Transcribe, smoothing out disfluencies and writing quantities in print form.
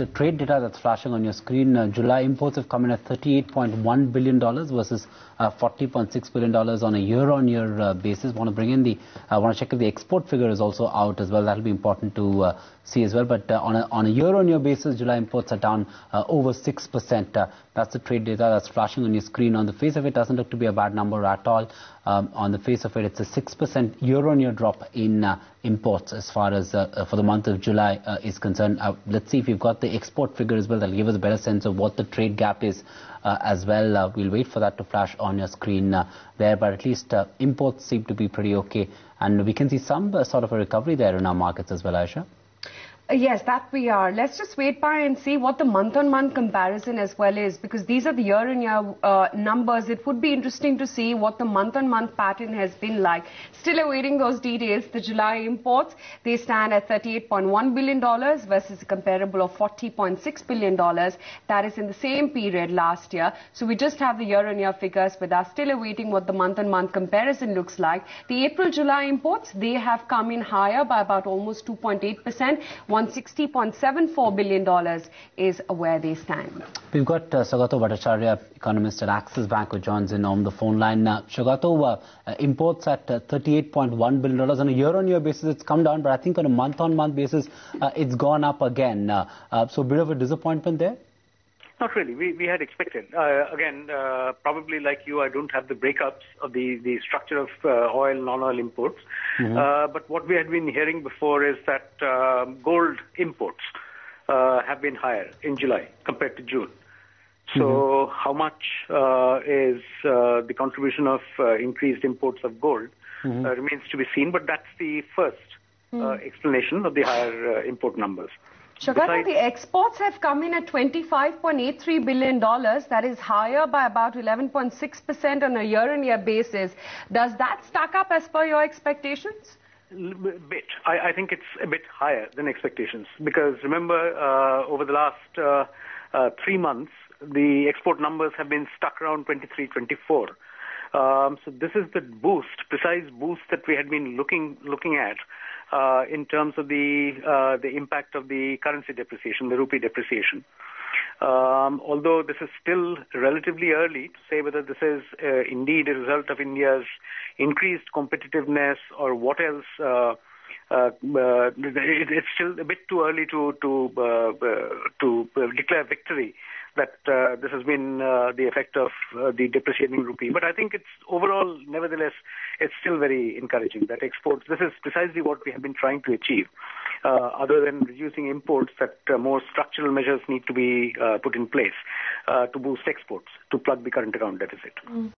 trade data that's flashing on your screen. July imports have come in at $38.1 billion versus $40.6 billion on a year-on-year basis. Want to check if the export figure is also out as well. That'll be important to see as well. But on a year-on-year basis, July imports are down over 6%. That's the trade data that's flashing on your screen. On the face of it, doesn't look to be a bad number at all. On the face of it, it's a 6% year-on-year drop in imports as far as for the month of July is concerned. Let's see if we've got the export figure as well. That'll give us a better sense of what the trade gap is as well. We'll wait for that to flash on your screen there, but at least imports seem to be pretty okay, and we can see some sort of a recovery there in our markets as well, Aisha. Yes, that we are. Let's just wait by and see what the month-on-month comparison as well is, because these are the year-on-year numbers. It would be interesting to see what the month-on-month pattern has been like. Still awaiting those details. The July imports, they stand at $38.1 billion versus a comparable of $40.6 billion. That is in the same period last year. So we just have the year-on-year figures with us. Still awaiting what the month-on-month comparison looks like. The April-July imports, they have come in higher by about almost 2.8%. $160.74 billion is where they stand. We've got Sagato Bhattacharya, economist at Axis Bank, who joins in on the phone line. Sagato, imports at $38.1 billion. On a year-on-year basis, it's come down, but I think on a month-on-month basis, it's gone up again. So a bit of a disappointment there? Not really. We had expected. Again, probably like you, I don't have the breakups of the structure of oil, non-oil imports. But what we had been hearing before is that gold imports have been higher in July compared to June. So how much is the contribution of increased imports of gold remains to be seen, but that's the first explanation of the higher import numbers. Shagata, the exports have come in at $25.83 billion. That is higher by about 11.6% on a year-on-year basis. Does that stack up as per your expectations? Bit. I think it's a bit higher than expectations, because remember, over the last 3 months, the export numbers have been stuck around 23, 24. So this is the precise boost that we had been looking at. In terms of the impact of the currency depreciation, the rupee depreciation. Although this is still relatively early to say whether this is indeed a result of India's increased competitiveness or what else, it's still a bit too early to declare victory that this has been the effect of the depreciating rupee. But I think it's overall, nevertheless, it's still very encouraging that exports, this is precisely what we have been trying to achieve. Other than reducing imports, that more structural measures need to be put in place to boost exports, to plug the current account deficit.